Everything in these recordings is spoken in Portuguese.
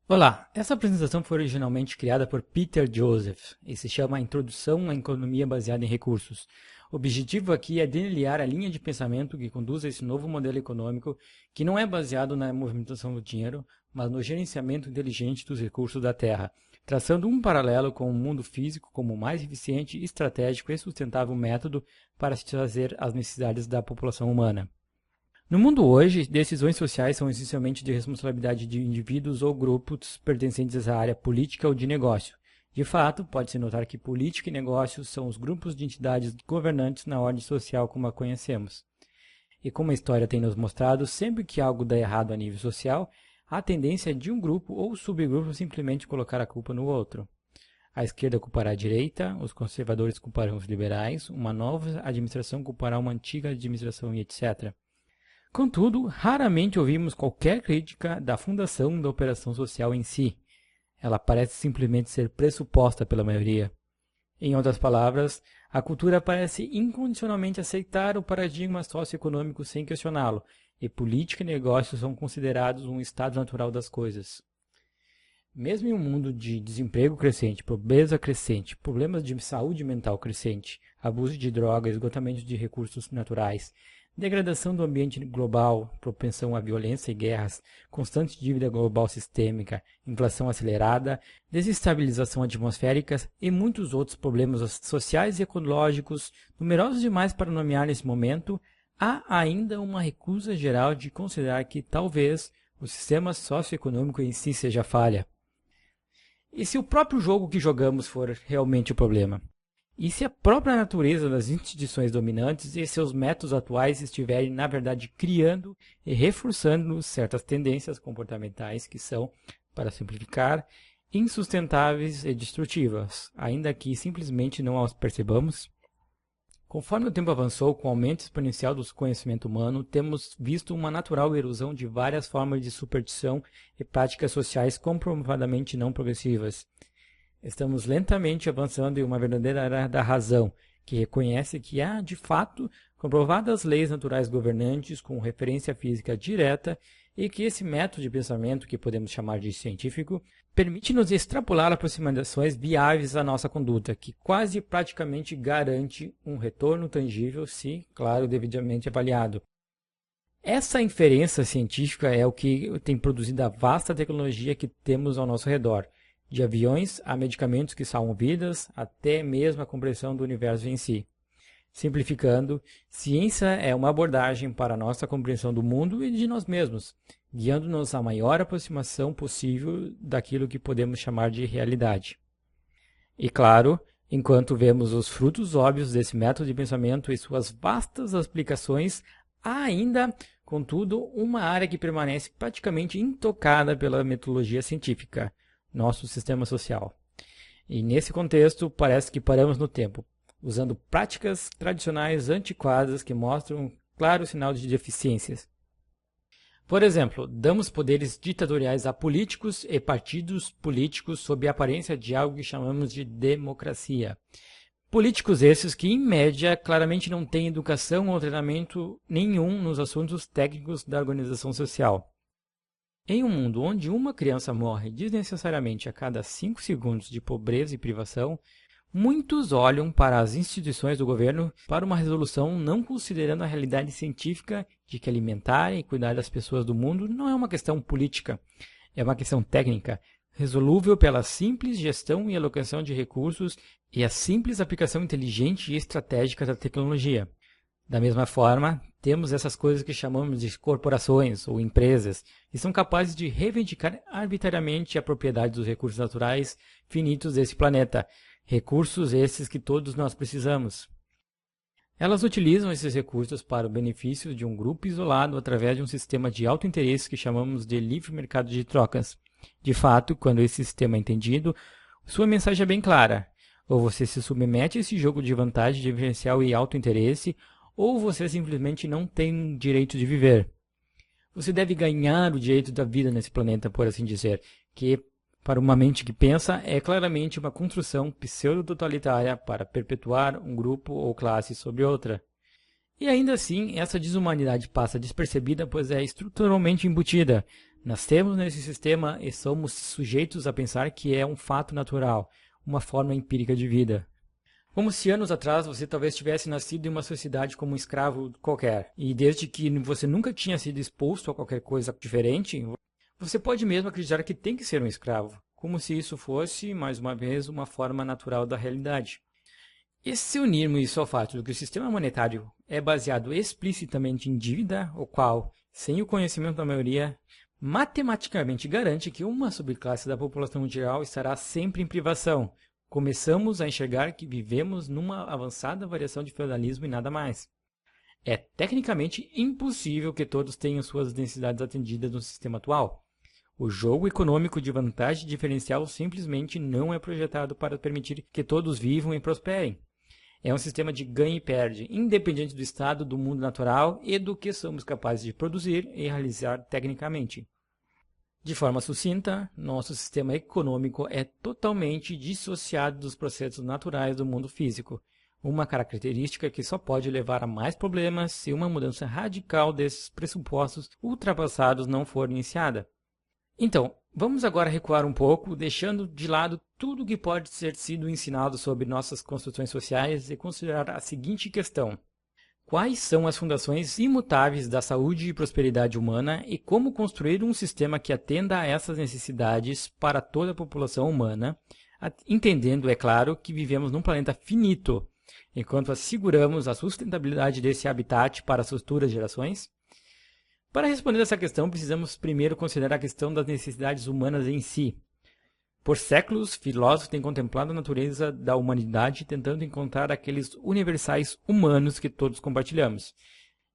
Olá, essa apresentação foi originalmente criada por Peter Joseph e se chama Introdução à Economia Baseada em Recursos. O objetivo aqui é delinear a linha de pensamento que conduz a esse novo modelo econômico que não é baseado na movimentação do dinheiro, mas no gerenciamento inteligente dos recursos da Terra, traçando um paralelo com o mundo físico como o mais eficiente, estratégico e sustentável método para satisfazer as necessidades da população humana. No mundo hoje, decisões sociais são essencialmente de responsabilidade de indivíduos ou grupos pertencentes à área política ou de negócio. De fato, pode-se notar que política e negócios são os grupos de entidades governantes na ordem social como a conhecemos. E como a história tem nos mostrado, sempre que algo dá errado a nível social, a tendência é de um grupo ou subgrupo simplesmente colocar a culpa no outro. A esquerda culpará a direita, os conservadores culparão os liberais, uma nova administração culpará uma antiga administração e etc. Contudo, raramente ouvimos qualquer crítica da fundação da operação social em si. Ela parece simplesmente ser pressuposta pela maioria. Em outras palavras, a cultura parece incondicionalmente aceitar o paradigma socioeconômico sem questioná-lo, e política e negócios são considerados um estado natural das coisas. Mesmo em um mundo de desemprego crescente, pobreza crescente, problemas de saúde mental crescente, abuso de drogas, esgotamento de recursos naturais, degradação do ambiente global, propensão à violência e guerras, constante dívida global sistêmica, inflação acelerada, desestabilização atmosférica e muitos outros problemas sociais e ecológicos, numerosos demais para nomear nesse momento, há ainda uma recusa geral de considerar que talvez o sistema socioeconômico em si seja falha. E se o próprio jogo que jogamos for realmente o problema? E se a própria natureza das instituições dominantes e seus métodos atuais estiverem, na verdade, criando e reforçando certas tendências comportamentais que são, para simplificar, insustentáveis e destrutivas, ainda que simplesmente não as percebamos? Conforme o tempo avançou, com o aumento exponencial do conhecimento humano, temos visto uma natural erosão de várias formas de superstição e práticas sociais comprovadamente não progressivas. Estamos lentamente avançando em uma verdadeira era da razão, que reconhece que há, de fato, comprovadas leis naturais governantes com referência física direta e que esse método de pensamento, que podemos chamar de científico, permite-nos extrapolar aproximações viáveis à nossa conduta, que quase praticamente garante um retorno tangível se, claro, devidamente avaliado. Essa inferência científica é o que tem produzido a vasta tecnologia que temos ao nosso redor, de aviões a medicamentos que salvam vidas, até mesmo a compreensão do universo em si. Simplificando, ciência é uma abordagem para a nossa compreensão do mundo e de nós mesmos, guiando-nos à maior aproximação possível daquilo que podemos chamar de realidade. E claro, enquanto vemos os frutos óbvios desse método de pensamento e suas vastas aplicações, há ainda, contudo, uma área que permanece praticamente intocada pela metodologia científica, nosso sistema social. E nesse contexto, parece que paramos no tempo, usando práticas tradicionais antiquadas que mostram um claro sinal de deficiências. Por exemplo, damos poderes ditatoriais a políticos e partidos políticos sob a aparência de algo que chamamos de democracia. Políticos esses que, em média, claramente não têm educação ou treinamento nenhum nos assuntos técnicos da organização social. Em um mundo onde uma criança morre desnecessariamente a cada 5 segundos de pobreza e privação, muitos olham para as instituições do governo para uma resolução não considerando a realidade científica de que alimentar e cuidar das pessoas do mundo não é uma questão política, é uma questão técnica, resolúvel pela simples gestão e alocação de recursos e a simples aplicação inteligente e estratégica da tecnologia. Da mesma forma, temos essas coisas que chamamos de corporações ou empresas, que são capazes de reivindicar arbitrariamente a propriedade dos recursos naturais finitos desse planeta, recursos esses que todos nós precisamos. Elas utilizam esses recursos para o benefício de um grupo isolado através de um sistema de alto interesse que chamamos de livre mercado de trocas. De fato, quando esse sistema é entendido, sua mensagem é bem clara. Ou você se submete a esse jogo de vantagem diferencial e alto interesse, ou você simplesmente não tem direito de viver. Você deve ganhar o direito da vida nesse planeta, por assim dizer, que, para uma mente que pensa, é claramente uma construção pseudo-totalitária para perpetuar um grupo ou classe sobre outra. E ainda assim, essa desumanidade passa despercebida, pois é estruturalmente embutida, Nascemos nesse sistema e somos sujeitos a pensar que é um fato natural, uma forma empírica de vida. Como se anos atrás você talvez tivesse nascido em uma sociedade como um escravo qualquer, e desde que você nunca tinha sido exposto a qualquer coisa diferente, você pode mesmo acreditar que tem que ser um escravo, como se isso fosse, mais uma vez, uma forma natural da realidade. E se unirmos isso ao fato de que o sistema monetário é baseado explicitamente em dívida, o qual, sem o conhecimento da maioria, matematicamente garante que uma subclasse da população mundial estará sempre em privação, começamos a enxergar que vivemos numa avançada variação de feudalismo e nada mais. É tecnicamente impossível que todos tenham suas necessidades atendidas no sistema atual. O jogo econômico de vantagem diferencial simplesmente não é projetado para permitir que todos vivam e prosperem. É um sistema de ganha e perde, independente do estado do mundo natural e do que somos capazes de produzir e realizar tecnicamente. De forma sucinta, nosso sistema econômico é totalmente dissociado dos processos naturais do mundo físico, uma característica que só pode levar a mais problemas se uma mudança radical desses pressupostos ultrapassados não for iniciada. Então, vamos agora recuar um pouco, deixando de lado tudo o que pode ter sido ensinado sobre nossas construções sociais e considerar a seguinte questão: quais são as fundações imutáveis da saúde e prosperidade humana e como construir um sistema que atenda a essas necessidades para toda a população humana, entendendo, é claro, que vivemos num planeta finito, enquanto asseguramos a sustentabilidade desse habitat para as futuras gerações? Para responder essa questão, precisamos primeiro considerar a questão das necessidades humanas em si. Por séculos, filósofos têm contemplado a natureza da humanidade tentando encontrar aqueles universais humanos que todos compartilhamos.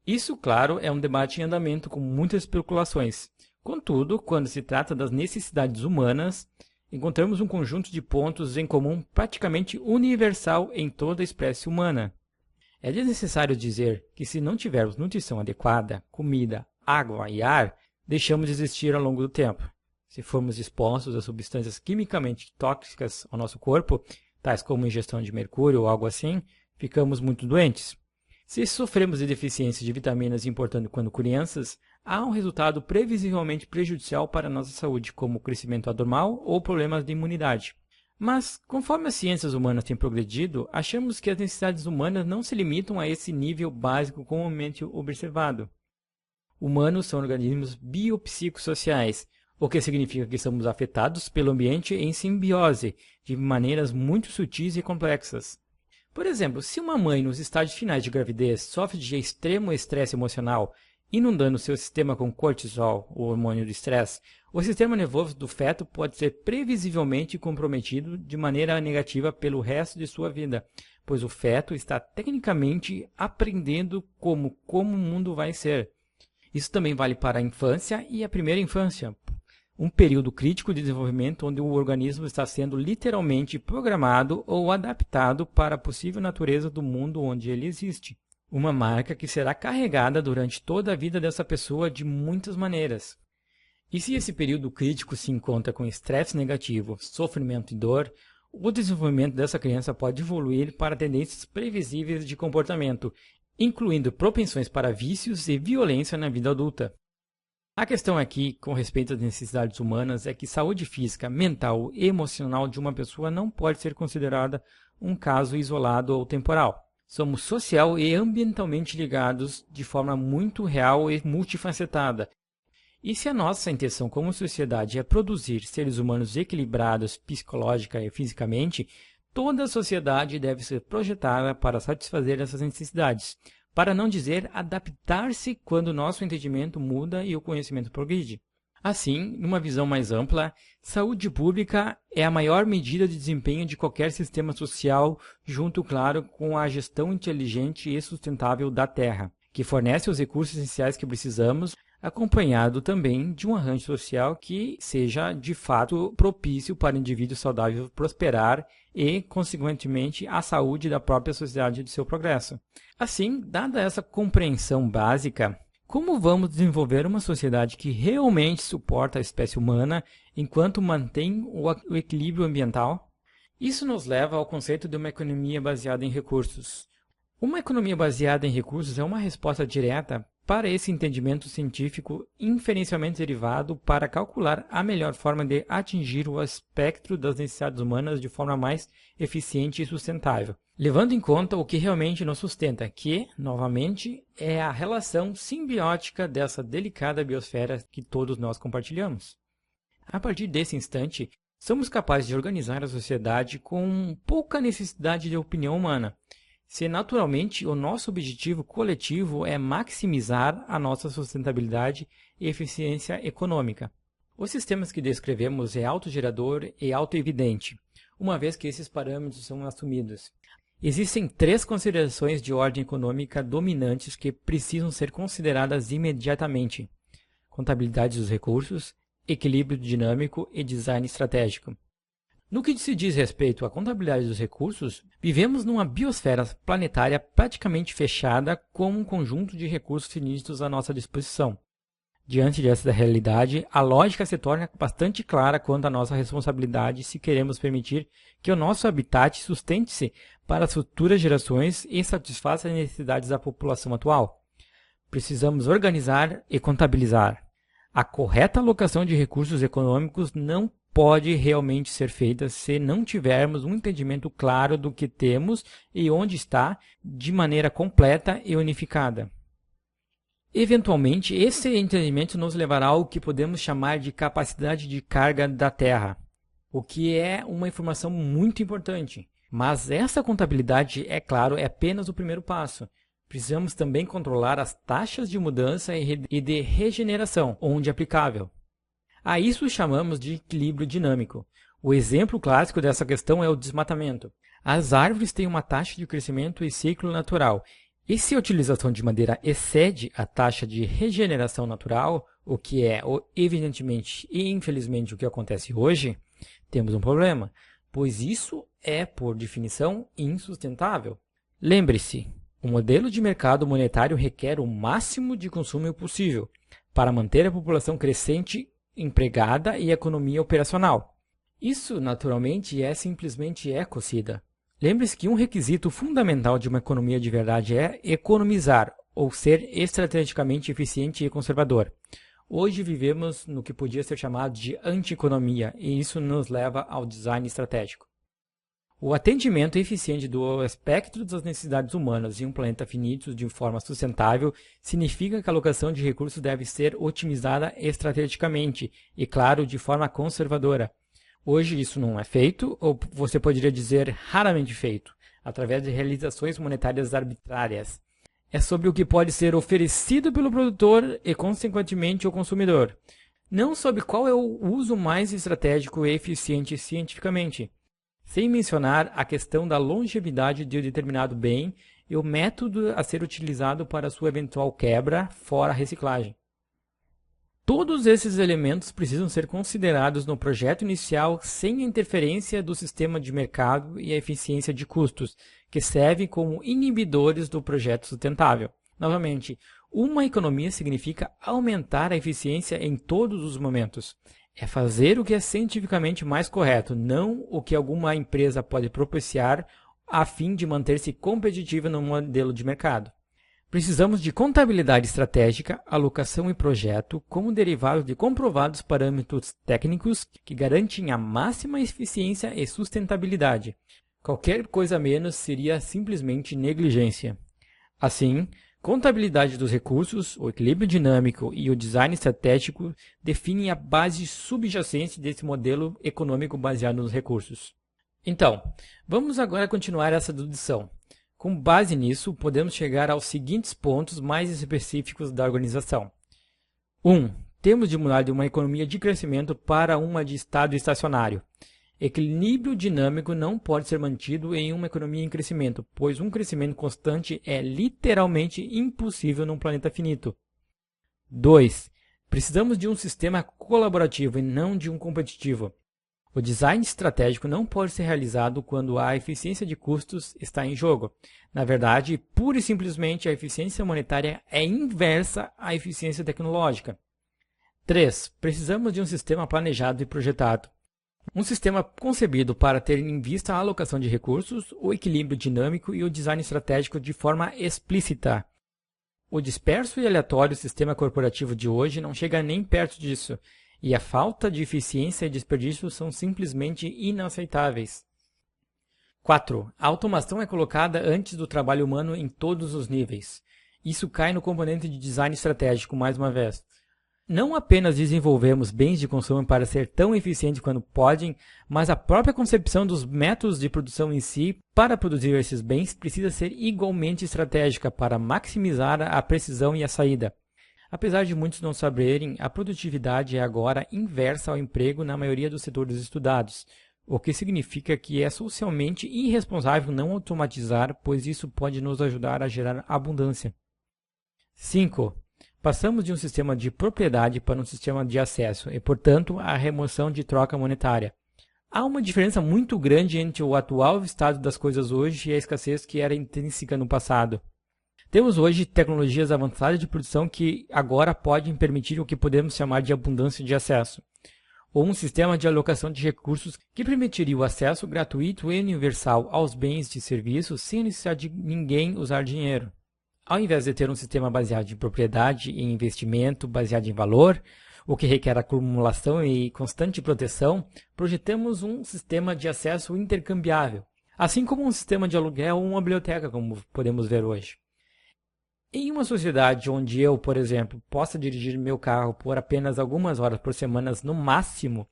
Isso, claro, é um debate em andamento com muitas especulações. Contudo, quando se trata das necessidades humanas, encontramos um conjunto de pontos em comum praticamente universal em toda a espécie humana. É desnecessário dizer que se não tivermos nutrição adequada, comida, água e ar, deixamos de existir ao longo do tempo. Se formos expostos a substâncias quimicamente tóxicas ao nosso corpo, tais como ingestão de mercúrio ou algo assim, ficamos muito doentes. Se sofremos de deficiência de vitaminas importando quando crianças, há um resultado previsivelmente prejudicial para a nossa saúde, como crescimento anormal ou problemas de imunidade. Mas, conforme as ciências humanas têm progredido, achamos que as necessidades humanas não se limitam a esse nível básico comumente observado. Humanos são organismos biopsicossociais, o que significa que somos afetados pelo ambiente em simbiose, de maneiras muito sutis e complexas. Por exemplo, se uma mãe nos estágios finais de gravidez sofre de extremo estresse emocional, inundando seu sistema com cortisol, o hormônio do estresse, o sistema nervoso do feto pode ser previsivelmente comprometido de maneira negativa pelo resto de sua vida, pois o feto está tecnicamente aprendendo como o mundo vai ser. Isso também vale para a infância e a primeira infância, um período crítico de desenvolvimento onde o organismo está sendo literalmente programado ou adaptado para a possível natureza do mundo onde ele existe. Uma marca que será carregada durante toda a vida dessa pessoa de muitas maneiras. E se esse período crítico se encontra com estresse negativo, sofrimento e dor, o desenvolvimento dessa criança pode evoluir para tendências previsíveis de comportamento, incluindo propensões para vícios e violência na vida adulta. A questão aqui, com respeito às necessidades humanas, é que saúde física, mental e emocional de uma pessoa não pode ser considerada um caso isolado ou temporal. Somos social e ambientalmente ligados de forma muito real e multifacetada. E se a nossa intenção como sociedade é produzir seres humanos equilibrados psicológica e fisicamente, toda a sociedade deve ser projetada para satisfazer essas necessidades, para não dizer adaptar-se quando nosso entendimento muda e o conhecimento progride. Assim, numa visão mais ampla, saúde pública é a maior medida de desempenho de qualquer sistema social, junto, claro, com a gestão inteligente e sustentável da Terra, que fornece os recursos essenciais que precisamos, acompanhado também de um arranjo social que seja, de fato, propício para o indivíduo saudável prosperar e, consequentemente, a saúde da própria sociedade e do seu progresso. Assim, dada essa compreensão básica, como vamos desenvolver uma sociedade que realmente suporta a espécie humana enquanto mantém o equilíbrio ambiental? Isso nos leva ao conceito de uma economia baseada em recursos. Uma economia baseada em recursos é uma resposta direta para esse entendimento científico inferencialmente derivado para calcular a melhor forma de atingir o espectro das necessidades humanas de forma mais eficiente e sustentável, levando em conta o que realmente nos sustenta, que, novamente, é a relação simbiótica dessa delicada biosfera que todos nós compartilhamos. A partir desse instante, somos capazes de organizar a sociedade com pouca necessidade de opinião humana, se naturalmente o nosso objetivo coletivo é maximizar a nossa sustentabilidade e eficiência econômica. Os sistemas que descrevemos é autogerador e autoevidente, uma vez que esses parâmetros são assumidos. Existem 3 considerações de ordem econômica dominantes que precisam ser consideradas imediatamente: contabilidade dos recursos, equilíbrio dinâmico e design estratégico. No que se diz respeito à contabilidade dos recursos, vivemos numa biosfera planetária praticamente fechada com um conjunto de recursos finitos à nossa disposição. Diante dessa realidade, a lógica se torna bastante clara quanto à nossa responsabilidade se queremos permitir que o nosso habitat sustente-se para as futuras gerações e satisfaça as necessidades da população atual. Precisamos organizar e contabilizar. A correta alocação de recursos econômicos não pode realmente ser feita se não tivermos um entendimento claro do que temos e onde está, de maneira completa e unificada. Eventualmente, esse entendimento nos levará ao que podemos chamar de capacidade de carga da Terra, o que é uma informação muito importante. Mas essa contabilidade, é claro, é apenas o primeiro passo. Precisamos também controlar as taxas de mudança e de regeneração, onde aplicável. A isso chamamos de equilíbrio dinâmico. O exemplo clássico dessa questão é o desmatamento. As árvores têm uma taxa de crescimento e ciclo natural, e se a utilização de madeira excede a taxa de regeneração natural, o que é evidentemente e infelizmente o que acontece hoje, temos um problema, pois isso é, por definição, insustentável. Lembre-se, o modelo de mercado monetário requer o máximo de consumo possível para manter a população crescente empregada e economia operacional. Isso, naturalmente, é simplesmente ecocida. Lembre-se que um requisito fundamental de uma economia de verdade é economizar, ou ser estrategicamente eficiente e conservador. Hoje vivemos no que podia ser chamado de anti-economia, e isso nos leva ao design estratégico. O atendimento eficiente do espectro das necessidades humanas em um planeta finito de forma sustentável significa que a alocação de recursos deve ser otimizada estrategicamente e, claro, de forma conservadora. Hoje isso não é feito, ou você poderia dizer raramente feito, através de realizações monetárias arbitrárias. É sobre o que pode ser oferecido pelo produtor e, consequentemente, o consumidor. Não sobre qual é o uso mais estratégico e eficiente cientificamente. Sem mencionar a questão da longevidade de um determinado bem e o método a ser utilizado para sua eventual quebra fora a reciclagem. Todos esses elementos precisam ser considerados no projeto inicial sem a interferência do sistema de mercado e a eficiência de custos, que servem como inibidores do projeto sustentável. Novamente, uma economia significa aumentar a eficiência em todos os momentos. É fazer o que é cientificamente mais correto, não o que alguma empresa pode propiciar a fim de manter-se competitiva no modelo de mercado. Precisamos de contabilidade estratégica, alocação e projeto como derivados de comprovados parâmetros técnicos que garantem a máxima eficiência e sustentabilidade. Qualquer coisa menos seria simplesmente negligência. Assim, contabilidade dos recursos, o equilíbrio dinâmico e o design estratégico definem a base subjacente desse modelo econômico baseado nos recursos. Então, vamos agora continuar essa dedução. Com base nisso, podemos chegar aos seguintes pontos mais específicos da organização. 1. Temos de mudar de uma economia de crescimento para uma de estado estacionário. Equilíbrio dinâmico não pode ser mantido em uma economia em crescimento, pois um crescimento constante é literalmente impossível num planeta finito. 2. Precisamos de um sistema colaborativo e não de um competitivo. O design estratégico não pode ser realizado quando a eficiência de custos está em jogo. Na verdade, pura e simplesmente a eficiência monetária é inversa à eficiência tecnológica. 3. Precisamos de um sistema planejado e projetado. Um sistema concebido para ter em vista a alocação de recursos, o equilíbrio dinâmico e o design estratégico de forma explícita. O disperso e aleatório sistema corporativo de hoje não chega nem perto disso, e a falta de eficiência e desperdício são simplesmente inaceitáveis. 4. A automação é colocada antes do trabalho humano em todos os níveis. Isso cai no componente de design estratégico mais uma vez. Não apenas desenvolvemos bens de consumo para ser tão eficientes quanto podem, mas a própria concepção dos métodos de produção em si para produzir esses bens precisa ser igualmente estratégica para maximizar a precisão e a saída. Apesar de muitos não saberem, a produtividade é agora inversa ao emprego na maioria dos setores estudados, o que significa que é socialmente irresponsável não automatizar, pois isso pode nos ajudar a gerar abundância. 5. Passamos de um sistema de propriedade para um sistema de acesso e, portanto, a remoção de troca monetária. Há uma diferença muito grande entre o atual estado das coisas hoje e a escassez que era intrínseca no passado. Temos hoje tecnologias avançadas de produção que agora podem permitir o que podemos chamar de abundância de acesso, ou um sistema de alocação de recursos que permitiria o acesso gratuito e universal aos bens e serviços sem necessidade de ninguém usar dinheiro. Ao invés de ter um sistema baseado em propriedade e investimento baseado em valor, o que requer acumulação e constante proteção, projetamos um sistema de acesso intercambiável, assim como um sistema de aluguel ou uma biblioteca, como podemos ver hoje. Em uma sociedade onde eu, por exemplo, possa dirigir meu carro por apenas algumas horas por semana no máximo,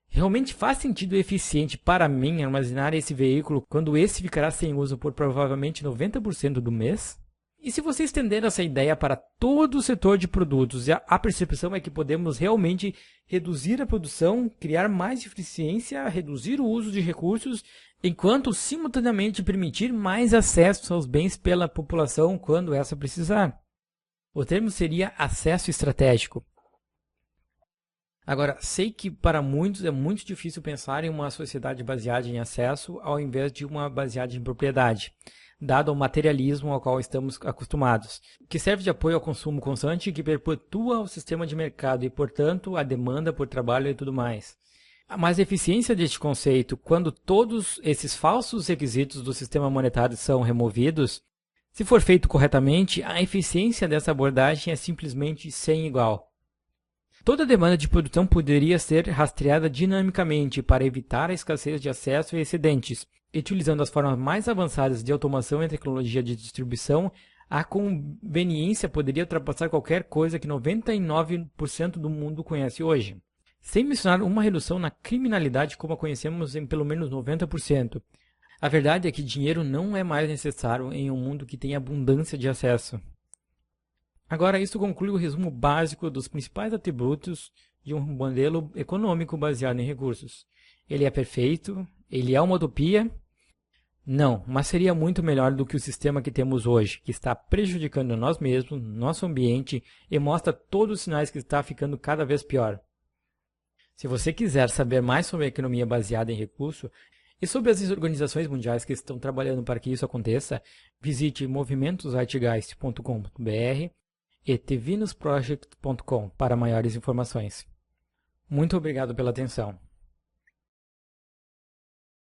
realmente faz sentido e eficiente para mim armazenar esse veículo quando esse ficará sem uso por provavelmente 90% do mês? E se você estender essa ideia para todo o setor de produtos, a percepção é que podemos realmente reduzir a produção, criar mais eficiência, reduzir o uso de recursos, enquanto simultaneamente permitir mais acesso aos bens pela população quando essa precisar. O termo seria acesso estratégico. Agora, sei que para muitos é muito difícil pensar em uma sociedade baseada em acesso ao invés de uma baseada em propriedade, dado o materialismo ao qual estamos acostumados, que serve de apoio ao consumo constante e que perpetua o sistema de mercado e, portanto, a demanda por trabalho e tudo mais. Mas a eficiência deste conceito, quando todos esses falsos requisitos do sistema monetário são removidos, se for feito corretamente, a eficiência dessa abordagem é simplesmente sem igual. Toda a demanda de produção poderia ser rastreada dinamicamente para evitar a escassez de acesso e excedentes. Utilizando as formas mais avançadas de automação e tecnologia de distribuição, a conveniência poderia ultrapassar qualquer coisa que 99% do mundo conhece hoje. Sem mencionar uma redução na criminalidade como a conhecemos em pelo menos 90%. A verdade é que dinheiro não é mais necessário em um mundo que tem abundância de acesso. Agora, isso conclui o resumo básico dos principais atributos de um modelo econômico baseado em recursos. Ele é perfeito? Ele é uma utopia? Não, mas seria muito melhor do que o sistema que temos hoje, que está prejudicando nós mesmos, nosso ambiente e mostra todos os sinais que está ficando cada vez pior. Se você quiser saber mais sobre a economia baseada em recurso e sobre as organizações mundiais que estão trabalhando para que isso aconteça, visite movimentoszeitgeist.com.br e tvinusproject.com para maiores informações. Muito obrigado pela atenção.